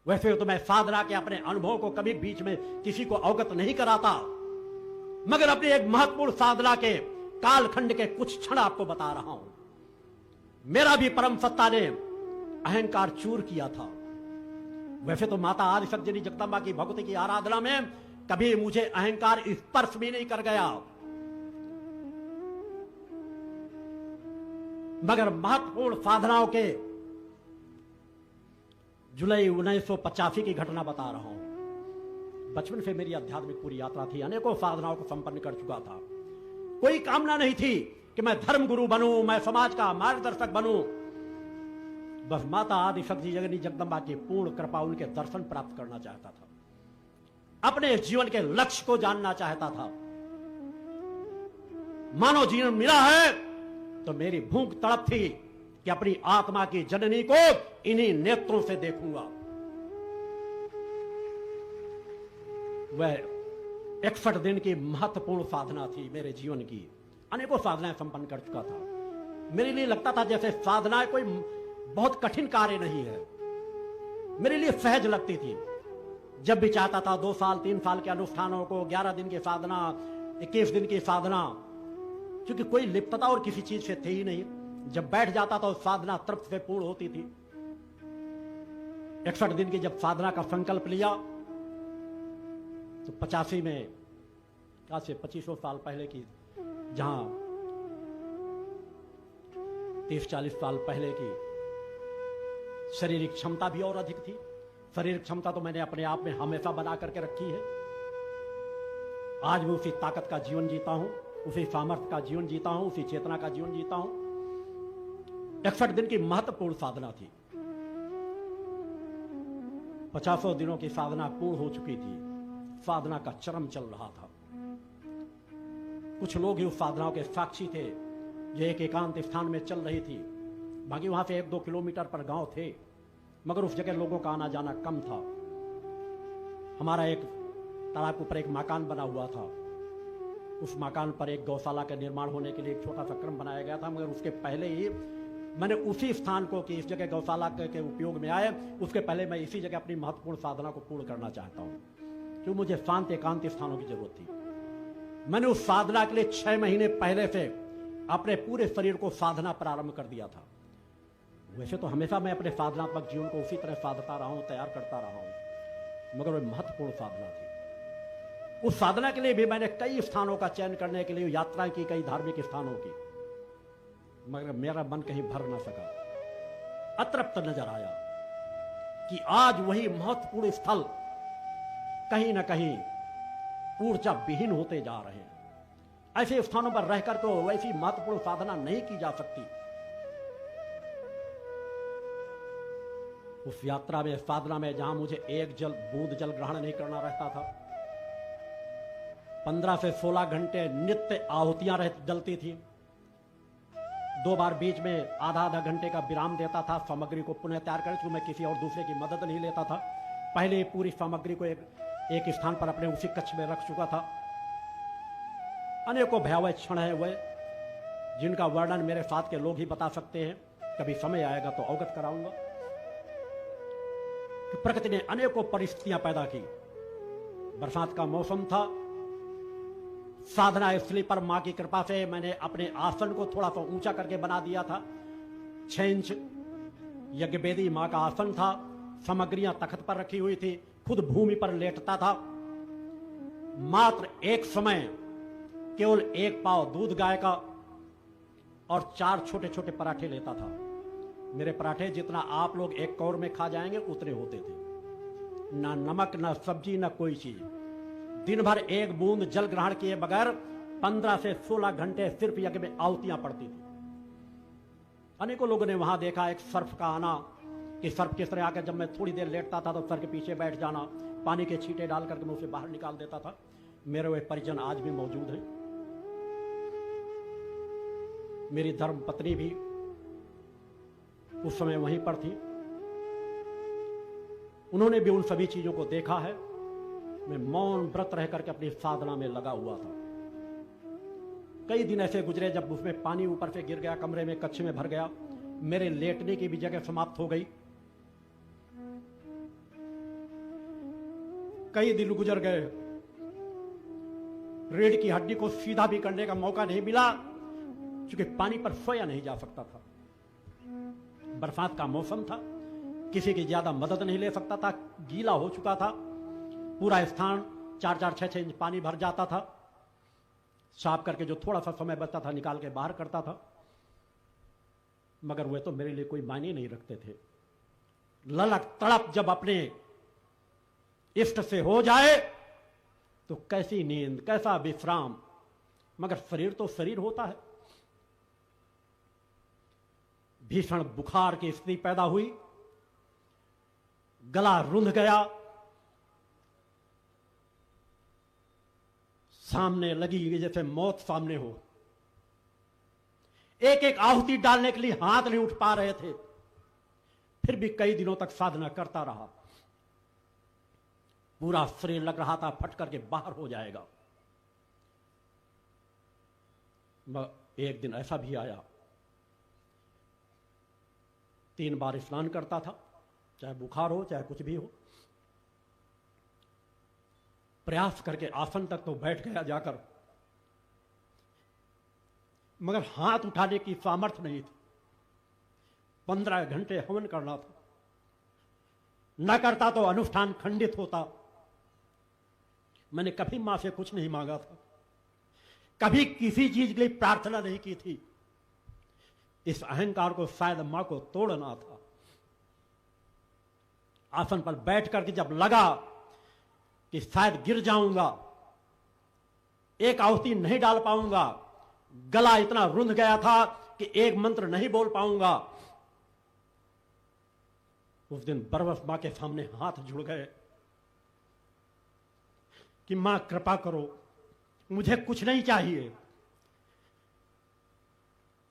वैसे तो मैं साधना के अपने अनुभव को कभी बीच में किसी को अवगत नहीं कराता, मगर अपनी एक महत्वपूर्ण साधना के कालखंड के कुछ क्षण आपको बता रहा हूं। मेरा भी परम सत्ता ने अहंकार चूर किया था। वैसे तो माता आदिशक्ति जगदम्बा की भक्ति की आराधना में कभी मुझे अहंकार स्पर्श भी नहीं कर गया, मगर महत्वपूर्ण साधनाओं के जुलाई 1985 की घटना बता रहा हूं। बचपन से मेरी आध्यात्मिक पूरी यात्रा थी, अनेकों साधनाओं को संपन्न कर चुका था। कोई कामना नहीं थी कि मैं धर्म गुरु बनूं, मैं समाज का मार्गदर्शक बनूं। बस माता आदिशक्ति जगदम्बा की पूर्ण कृपा, उनके दर्शन प्राप्त करना चाहता था, अपने जीवन के लक्ष्य को जानना चाहता था। मानव जीवन मिला है तो मेरी भूख तड़प थी कि अपनी आत्मा की जननी को इन्हीं नेत्रों से देखूंगा। वह 61 दिन की महत्वपूर्ण साधना थी मेरे जीवन की। अनेकों साधनाएं संपन्न कर चुका था। मेरे लिए लगता था जैसे साधना कोई बहुत कठिन कार्य नहीं है, मेरे लिए सहज लगती थी। जब भी चाहता था 2 साल 3 साल के अनुष्ठानों को, 11 दिन की साधना, 21 दिन की साधना, क्योंकि कोई लिप्तता और किसी चीज से थी ही नहीं। जब बैठ जाता था साधना तृप्त से पूर्ण होती थी। 61 दिन की जब साधना का संकल्प लिया तो 85 में, आज से 25 साल पहले की, जहां 30-40 साल पहले की शारीरिक क्षमता भी और अधिक थी। शारीरिक क्षमता तो मैंने अपने आप में हमेशा बना करके रखी है। आज मैं उसी ताकत का जीवन जीता हूं, उसी सामर्थ्य का जीवन जीता हूं, उसी चेतना का जीवन जीता हूं। 61 दिन की महत्वपूर्ण साधना थी। 50 दिनों की साधना पूर्ण हो चुकी थी। साधना का चरम चल रहा था। कुछ लोग ही उस साधनाओं के साक्षी थे, जो एक एकांत स्थान में चल रही थी। बाकी वहां से 1-2 किलोमीटर पर गांव थे, मगर उस जगह लोगों का आना जाना कम था। हमारा एक तालाब के ऊपर एक मकान बना हुआ था। उस मकान पर एक गौशाला का निर्माण होने के लिए एक छोटा सा क्रम बनाया गया था, मगर उसके पहले ही मैंने उसी स्थान को कि इस जगह गौशाला के उपयोग में आए, उसके पहले मैं इसी जगह अपनी महत्वपूर्ण साधना को पूर्ण करना चाहता हूं, क्योंकि मुझे शांत एकांत स्थानों की जरूरत थी। मैंने उस साधना के लिए 6 महीने पहले से अपने पूरे शरीर को साधना प्रारंभ कर दिया था। वैसे तो हमेशा मैं अपने साधनात्मक जीवन को उसी तरह साधता रहा हूं, तैयार करता रहा हूं, मगर वह महत्वपूर्ण साधना थी। उस साधना के लिए भी मैंने कई स्थानों का चयन करने के लिए यात्राएं की, कई धार्मिक स्थानों की, मगर मेरा मन कहीं भर ना सका। अतृप्त नजर आया कि आज वही महत्वपूर्ण स्थल कहीं ना कहीं ऊर्जा विहीन होते जा रहे हैं। ऐसे स्थानों पर रहकर तो वैसी महत्वपूर्ण साधना नहीं की जा सकती। उस यात्रा में, साधना में, जहां मुझे एक बूंद जल ग्रहण नहीं करना रहता था, 15 से 16 घंटे नित्य आहुतियां जलती थी। 2 बार बीच में आधा घंटे का विराम देता था सामग्री को पुनः तैयार करने, क्योंकि मैं किसी और दूसरे की मदद नहीं लेता था। पहले पूरी सामग्री को एक स्थान पर अपने उसी कक्ष में रख चुका था। अनेकों भयावह क्षण है वे, जिनका वर्णन मेरे साथ के लोग ही बता सकते हैं। कभी समय आएगा तो अवगत कराऊंगा। प्रकृति ने अनेकों परिस्थितियां पैदा की। बरसात का मौसम था। साधना स्थली पर मां की कृपा से मैंने अपने आसन को थोड़ा सा ऊंचा करके बना दिया था। 6 इंच यज्ञवेदी मां का आसन था। सामग्रियां तख्त पर रखी हुई थी। खुद भूमि पर लेटता था। मात्र एक समय केवल 1 पाव दूध गाय का और 4 छोटे छोटे पराठे लेता था। मेरे पराठे जितना आप लोग एक कौर में खा जाएंगे उतने होते थे। ना नमक, ना सब्जी, ना कोई चीज। दिन भर 1 बूंद जल ग्रहण किए बगैर 15 से 16 घंटे सिर्फ यज्ञ में आहुतियां पड़ती थी। अनेकों लोगों ने वहां देखा एक सर्फ का आना, कि सर्फ किस तरह आकर जब मैं थोड़ी देर लेटता था तो सर के पीछे बैठ जाना, पानी के छींटे डाल करके मैं उसे बाहर निकाल देता था। मेरे वे परिजन आज भी मौजूद हैं। मेरी धर्म पत्नी भी उस समय वहीं पर थी। उन्होंने भी उन सभी चीजों को देखा है। मैं मौन व्रत रह करके अपनी साधना में लगा हुआ था। कई दिन ऐसे गुजरे जब उसमें पानी ऊपर से गिर गया, कमरे में, कक्ष में भर गया। मेरे लेटने की भी जगह समाप्त हो गई। कई दिन गुजर गए, रीढ़ की हड्डी को सीधा भी करने का मौका नहीं मिला, क्योंकि पानी पर सोया नहीं जा सकता था। बरसात का मौसम था, किसी की ज्यादा मदद नहीं ले सकता था, गीला हो चुका था, पूरा स्थान 4-4, 6-6 इंच पानी भर जाता था। साफ करके जो थोड़ा सा समय बचता था निकाल के बाहर करता था, मगर वे तो मेरे लिए कोई मायने नहीं रखते थे। ललक तड़प जब अपने इष्ट से हो जाए तो कैसी नींद, कैसा विश्राम, मगर शरीर तो शरीर होता है। भीषण बुखार की स्थिति पैदा हुई, गला रुंध गया, सामने लगी जैसे मौत सामने हो। एक एक आहुति डालने के लिए हाथ नहीं उठ पा रहे थे, फिर भी कई दिनों तक साधना करता रहा। पूरा शरीर लग रहा था फट करके बाहर हो जाएगा। एक दिन ऐसा भी आया, 3 बार स्नान करता था, चाहे बुखार हो चाहे कुछ भी हो। प्रयास करके आसन तक तो बैठ गया जाकर, मगर हाथ उठाने की सामर्थ्य नहीं थी। 15 घंटे हवन करना था, न करता तो अनुष्ठान खंडित होता। मैंने कभी मां से कुछ नहीं मांगा था, कभी किसी चीज के लिए प्रार्थना नहीं की थी। इस अहंकार को शायद मां को तोड़ना था। आसन पर बैठ करके जब लगा कि शायद गिर जाऊंगा, एक आहुति नहीं डाल पाऊंगा, गला इतना रुंध गया था कि एक मंत्र नहीं बोल पाऊंगा, उस दिन बरबस मां के सामने हाथ जुड़ गए कि मां कृपा करो, मुझे कुछ नहीं चाहिए।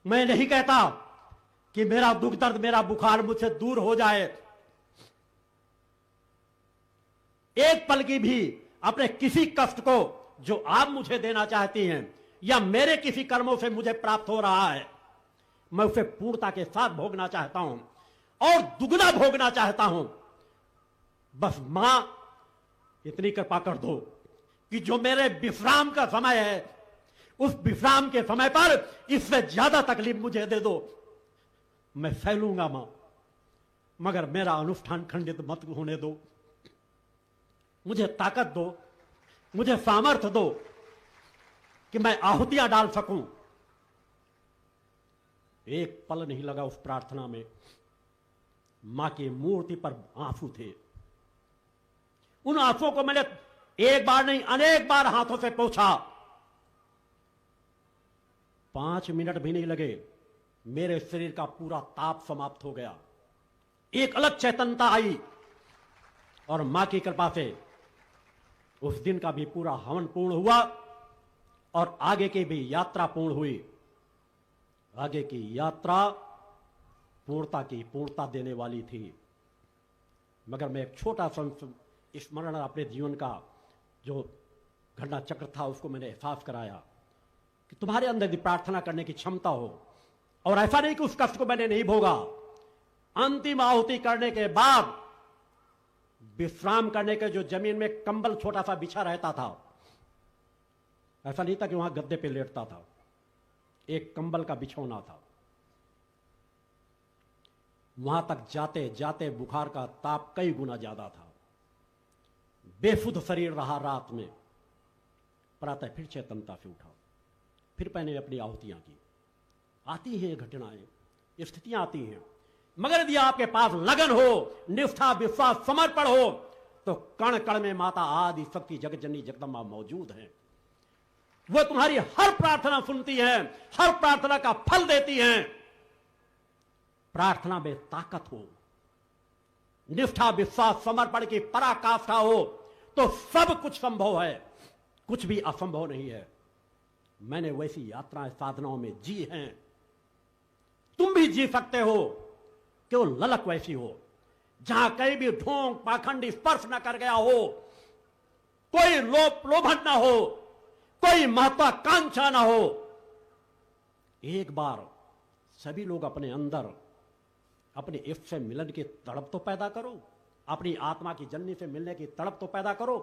मैं नहीं कहता कि मेरा दुख दर्द, मेरा बुखार मुझसे दूर हो जाए। एक पल की भी अपने किसी कष्ट को जो आप मुझे देना चाहती हैं या मेरे किसी कर्मों से मुझे प्राप्त हो रहा है, मैं उसे पूर्णता के साथ भोगना चाहता हूं और दुगना भोगना चाहता हूं। बस मां इतनी कृपा कर दो कि जो मेरे विश्राम का समय है, उस विश्राम के समय पर इससे ज्यादा तकलीफ मुझे दे दो, मैं सह लूंगा मां, मगर मेरा अनुष्ठान खंडित मत होने दो। मुझे ताकत दो, मुझे सामर्थ्य दो कि मैं आहुतियां डाल सकूं। एक पल नहीं लगा उस प्रार्थना में। मां की मूर्ति पर आंसू थे। उन आंसुओं को मैंने एक बार नहीं अनेक बार हाथों से पोंछा। 5 मिनट भी नहीं लगे, मेरे शरीर का पूरा ताप समाप्त हो गया। एक अलग चैतन्यता आई और मां की कृपा से उस दिन का भी पूरा हवन पूर्ण हुआ और आगे की भी यात्रा पूर्ण हुई। आगे की यात्रा पूर्णता की पूर्णता देने वाली थी। मगर मैं एक छोटा सा स्मरण अपने जीवन का जो घटना चक्र था उसको मैंने एहसास कराया कि तुम्हारे अंदर भी प्रार्थना करने की क्षमता हो। और ऐसा नहीं कि उस कष्ट को मैंने नहीं भोगा। अंतिम आहुति करने के बाद विश्राम करने के जो जमीन में कंबल छोटा सा बिछा रहता था, ऐसा नहीं था कि वहां गद्दे पे लेटता था, एक कंबल का बिछौना था। वहां तक जाते जाते बुखार का ताप कई गुना ज्यादा था। बेसुध शरीर रहा रात में। प्रातः फिर चेतनता से उठा, फिर मैंने अपनी आहुतियां की। आती हैं घटनाएं, स्थितियां आती हैं, मगर यदि आपके पास लगन हो, निष्ठा, विश्वास, समर्पण हो, तो कण कण में माता आदि शक्ति जगत जननी जगदम्बा मौजूद है। वो तुम्हारी हर प्रार्थना सुनती है, हर प्रार्थना का फल देती है। प्रार्थना में ताकत हो, निष्ठा, विश्वास, समर्पण की पराकाष्ठा हो, तो सब कुछ संभव है, कुछ भी असंभव नहीं है। मैंने वैसी यात्राएं साधनाओं में जी हैं, तुम भी जी सकते हो। केवल ललक वैसी हो जहां कहीं भी ढोंग पाखंड स्पर्श न कर गया हो, कोई लोभन न हो, कोई महत्वाकांक्षा न हो। एक बार सभी लोग अपने अंदर अपने इष्ट से मिलन की तड़प तो पैदा करो। अपनी आत्मा की जननी से मिलने की तड़प तो पैदा करो।